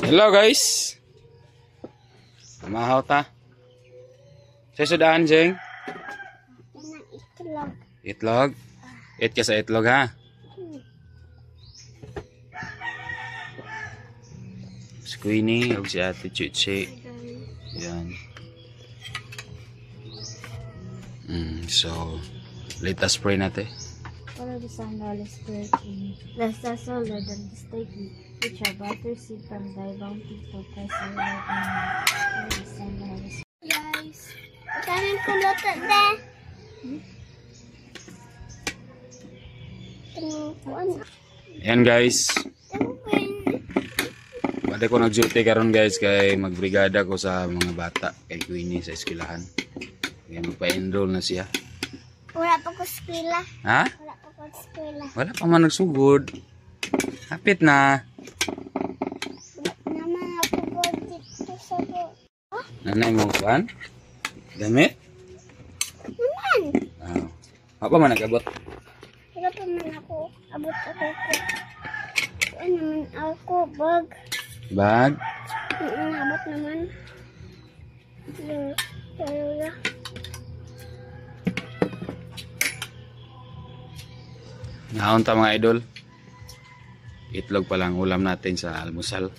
Hello guys. Mahaw ta. Sa sudahan jeng. Itlog. Itlog. Eat ka sa itlog ha. Si Queenie o si Ate Chuchi. Yan. So, let us pray natin. Follow the Son, Holy Spirit, in bless us, O Lord, and this day which are about to receive from thy bounty for Christ our Lord. Amen. Follow the Son, Holy Spirit. Guys, kanin ko luto na. Yan guys. Pwede ko nag-duty karon guys kay magbrigada ko sa mga bata kay Queenie sa eskwelahan. Kaya magpa-enroll na siya. Wala pa ko eskwela. Ha? Wala pa ko eskwela. Wala pa man nagsugod. Hapit na. Naman ako po dito sa po. Nanay mo kuan? Damit? Naman. Apa man nagabot? Wala pa man ako. Abot ako ko. Ano naman ako, bag. Bag? Abot naman. Lola. Ngaon ta mga idol. Itlog pa lang ulam natin sa almusal.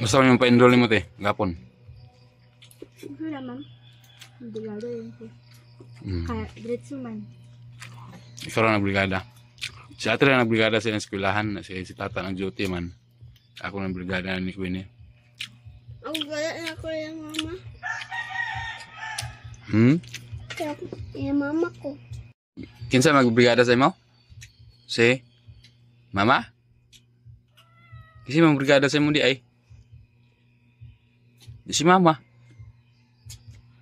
Basta mo yung pa-enroll mo te, gapon. Wala man. Hindi lalo yun po. Kaya, diretso man. Ikaw lang nagbrigada. Si ate lang nagbrigada sa eskwelahan. Si tata ng duty man. Ako ng brigada ni Queenie. Ang gala na ko yung mama. Kaya yung mama ko. Kinsa magbrigada sa imo? Si? Mama? Kasi magbrigada sa imo di ay? Di si mama.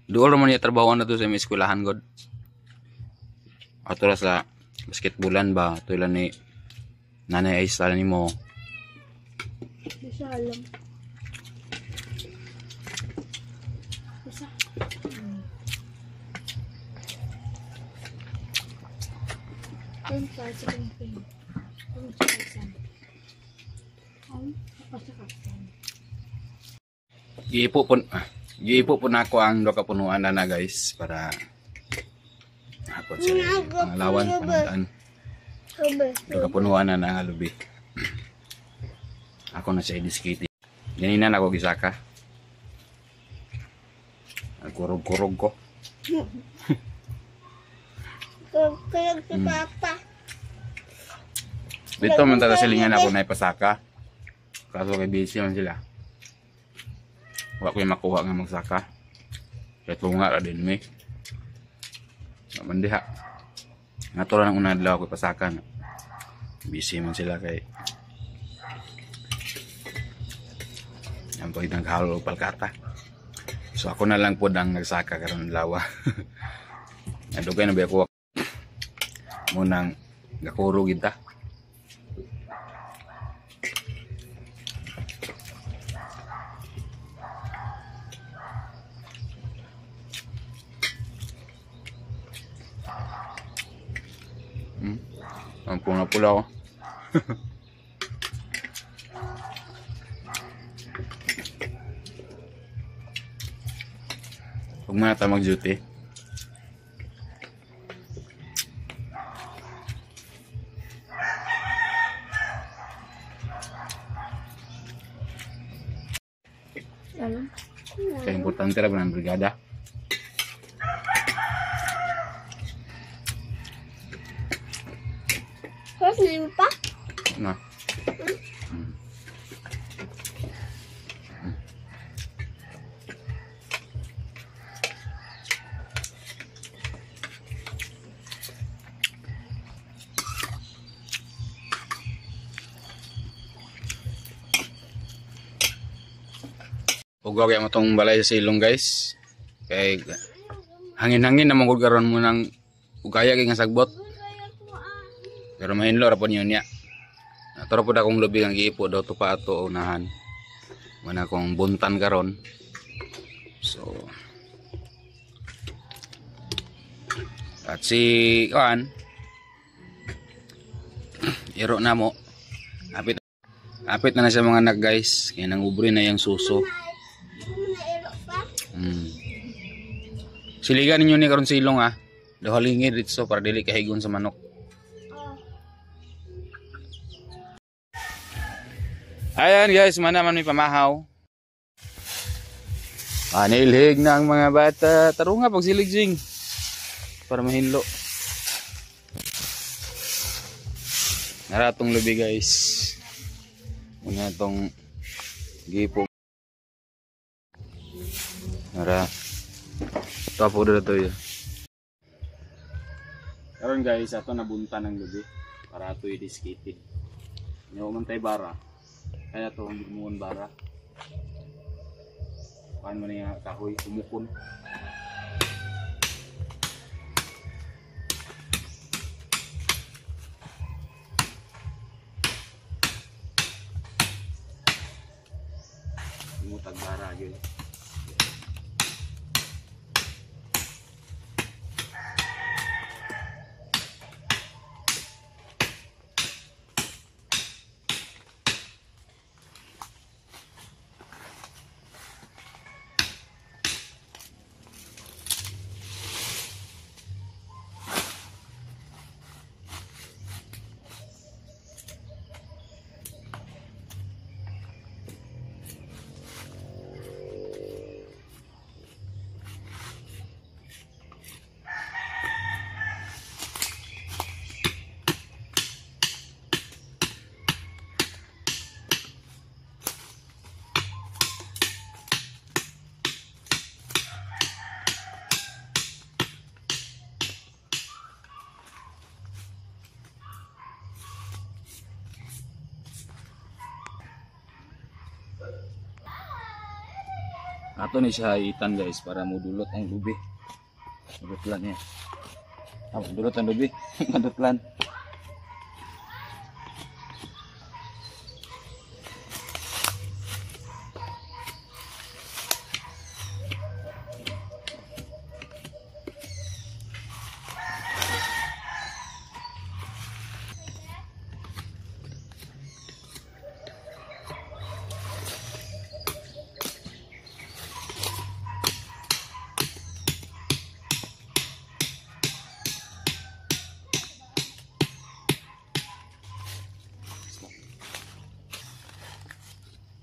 Doon naman niya trabaho na to sa may eskwelahan god. Ato sa basketballan ba? Ito lang ni nanay ay sala ni mo. Hindi siya alam. Isa. Then, sa second thing. Kung siya kasan. Giipo po na ako ang do kapunuan na guys para hapon sila pangalawan panandaan. Do kapunuan na nga lubi. Ako na siya diskiti. Ganina na ako gisaka. Kurog-kurog ko. Kurog si Papa. Dito man tala silingan ako na ipasaka. Kaso kay busy man sila. Wala ko yung makuha nga magsaka. Kaya tunga ra din may. Mandiha. Nga to lang ang unang adlaw ko ipasaka na. Busy man sila kay. Yan po itang kahalo palkata. So ako na lang po ang nagsaka karon adlaw. Nadugay na ba ako munang gakuro kita. Ang pula-pula ko. Huwag mo na tayo mag-duty. Kaya importante rin ng brigada. Terus nih pa? Nah. Ugwa kaya mo tong balay sa silong guys. Kay hangin-hangin na mong karon mo ng ugaya kay nga sagbot. Pero mahinlo ra po yun niya. Tara po akong lubi ang giipo daw to pa ato unahan. Muna akong buntan karon. So at si Kuan iro na mo. Apit na siya mga anak guys. Kaya nang ubri na yung suso. Siligan ninyo ni karon silong ha. Dahalingid dito para dili kahigon sa manok. Ayan guys, mana man may pamahaw. Nilhig na ang mga bata. Taro nga pag siligsing. Para mahinlo. Naratong lubi guys. Muna itong gipo. Nara. Tapo na ito yun. Karon guys, ato nabunta ng lubi. Para ito i-diskitid. Umantay bara. Kaya ito hindi mo bara. Paano mo na yung kahoy, umukon. Umutag bara yun. Ato ni siya itan guys para modulot ang lubi. Madutlan niya. Modulot ang lubi. Madutlan.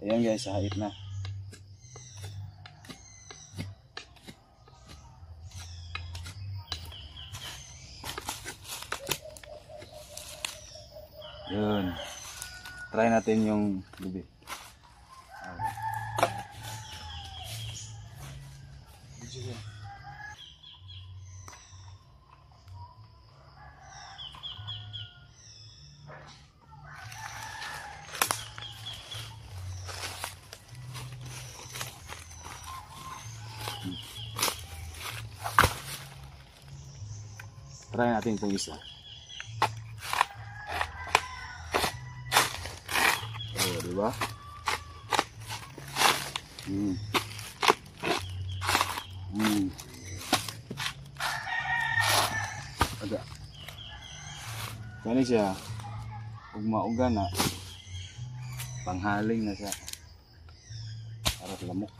Ayan guys, hait na. Yun. Try natin yung lubi. Try natin itong isa. Oh, diba? Ada. Kani siya. Ugma-uga na. Panghaling na siya. Para lamok.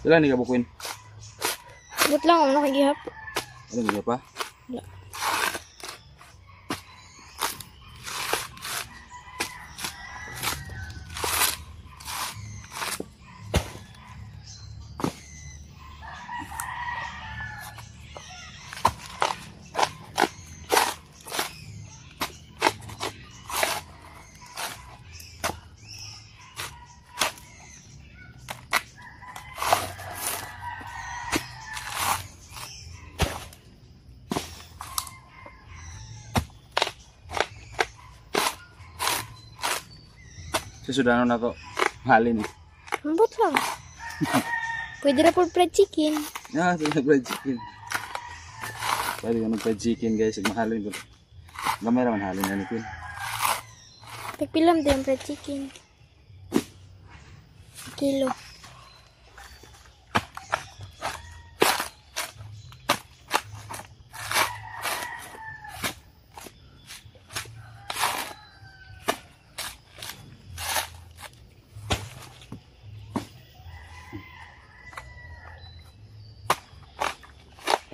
Sila ni kabukuin. But lang ako nakagihap. Ano mo pa? Wala. Sudah na to. Halin eh. Lambot lang. Pwede na po fried chicken. Ya, sudah fried chicken. Pwede ka fried chicken guys. Mahalin ko. Gamay raman halin na nipin. Tagpilam din fried chicken. Kilo.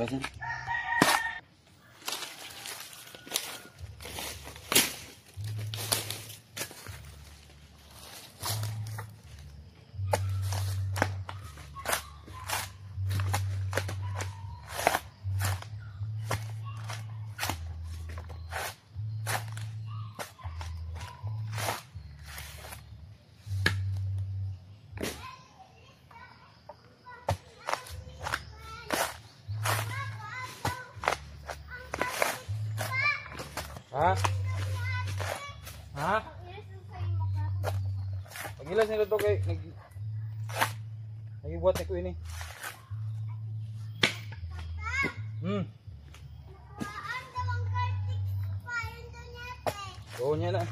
Pasan. Ha? Ha? Pagilas nila to kay nagibuhat na ko ini. Oo niya na.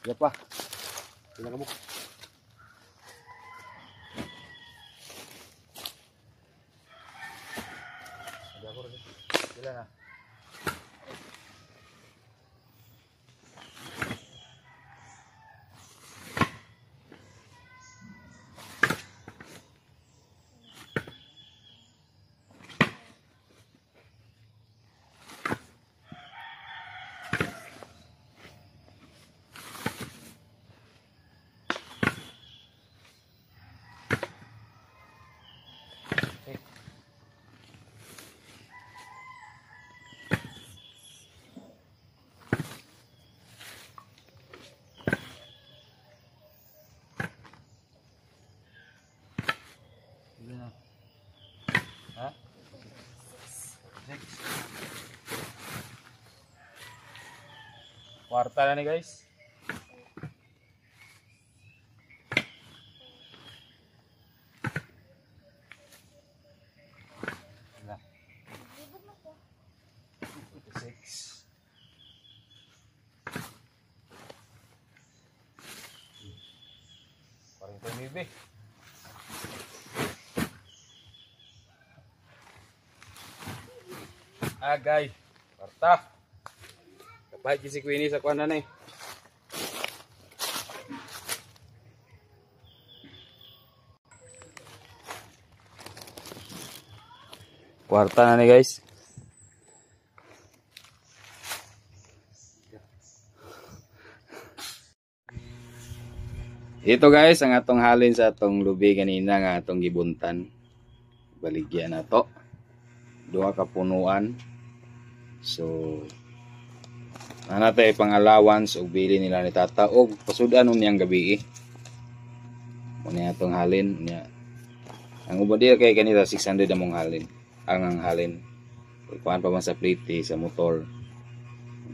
Ya pa. Sila ka mo. Ada ako rin. Sila na. Ha? 6. Kwarta na ni guys. Nah. Bibi. Agay. Parta. Kapag si Queenie sa kuwan na eh. Kwarta na ni guys. Ito guys ang atong halin sa atong lubi kanina nga atong gibuntan. Baligyan na to. Duha ka punuan. So natay pang allowance og bili nila ni tata og pasudan niyang gabi. Muna atong halin niya. Ang ubadir kay kanila 600 among halin. Ang halin. Kuan pa man sa plate sa motor.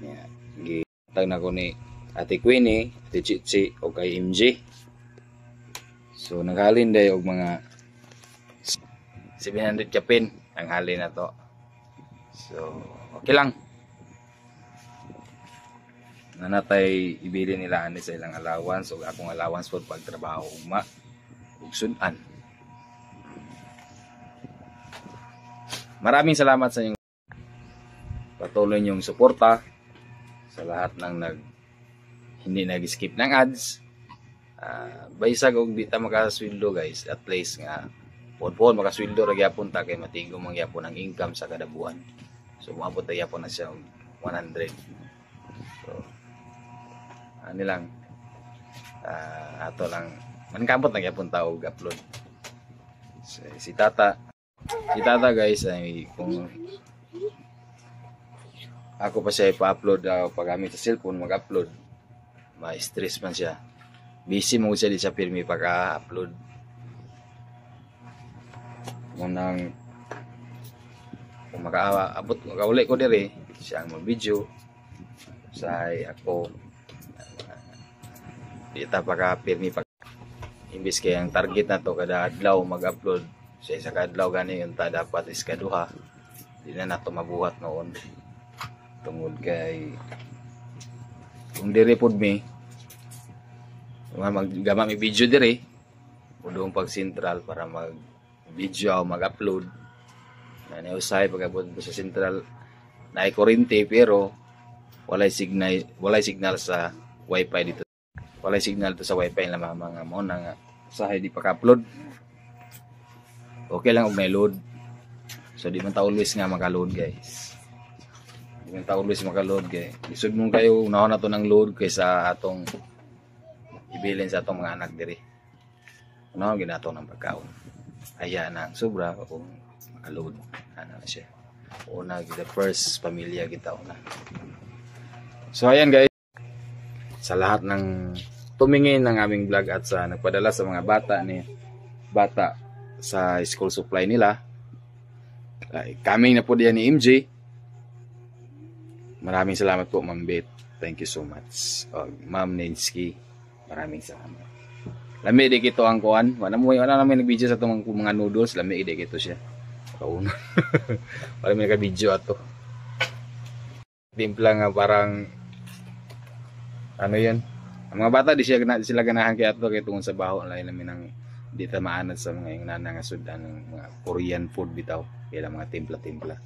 Niya. Gitag na ko ni Ate Queenie, Ate Chichi o kay MJ. So naghalin day og mga 700 kapin ang halin na to. So okay lang. Nanatay ibili nila ani sa ilang allowance o akong allowance po pagtrabaho ugma ug sudan. Maraming salamat sa inyong patuloy niyong suporta sa lahat ng hindi nag-skip ng ads. Baisag og di ta makasweldo guys, at least nga pon makasweldo ra gyapon ta kay matigom ang gyapon ang income sa kada buwan. So moabot ta gyapon na siya 100. So ani lang ato lang mankamot na gyapon ta og upload. So, si tata guys ay kung ako pa siya ipa-upload paggamit sa cellphone mag-upload, ma-stress man siya. Busy mo siya di sa pirmi pagka-upload. Munang kung makauli ko diri, siya ang mag-video. Say ako di ta pagka-pirmi pag imbis kay ang target na to kada adlaw mag-upload. Sa isa ka adlaw gani yung ta dapat is kaduha. Di na nato mabuhat noon. Tungod kay kung diri pod mi maggama mi video diri pudong pag central para mag video o mag-upload na niusay pagabot sa central na kuryente pero walay signal sa wifi dito, walay signal to sa wifi na mga mo na nga usahay di paka-upload. Okay lang og na-load, so di man ta always nga maka-load guys. Di man ta always maka-load kay isud mo kayo unahon na to ng load kaysa atong ibilin sa atong mga anak diri. Ano ginato ng pagkaon. Aya na sobra kung maka-load. Ano na siya. Una the first pamilya kita una. So ayan guys. Sa lahat ng tumingin ng aming vlog at sa nagpadala sa mga bata sa school supply nila. Coming na po diyan ni MJ. Maraming salamat po Ma'am Beth. Thank you so much. Ma'am Nensky. Maraming salamat. Lami di kito ang kuan. Wala namin nag-video sa itong mga noodles. Lami di kito siya. Kauno. Wala may naka-video ato. Timpla nga parang ano yan. Ang mga bata di sila ganahan kay ato kay tungod sa baho lain namin ang di ta maanad sa mga yung nanang sudan ng mga Korean food bitaw. Kaya mga timpla-timpla.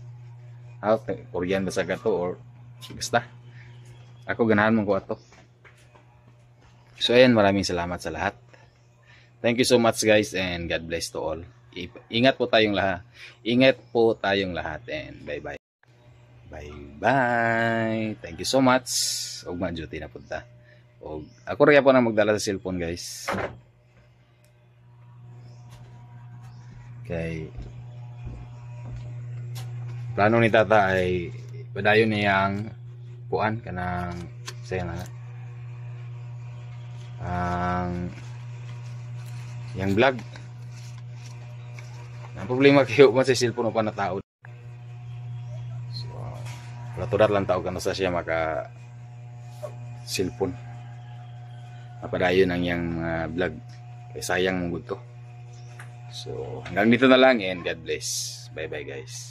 Korean ba sa gato or basta. Ako ganahan mo ko ato. So ayan, maraming salamat sa lahat. Thank you so much guys and God bless to all. Ingat po tayong lahat. Ingat po tayong lahat and bye-bye. Bye-bye. Thank you so much. Og manjuti na punta. Og ako rin po na magdala sa cellphone guys. Okay. Plano ni tata ay padayon niyang kuan kanang saya na yang vlog. Ang problema kayo man sa cellphone pa na tao. So, raturat lang tao kano sa siya maka cellphone. Mapadayon ang yang vlog. Kaya sayang mong gusto. So, hanggang dito na lang and God bless. Bye bye guys.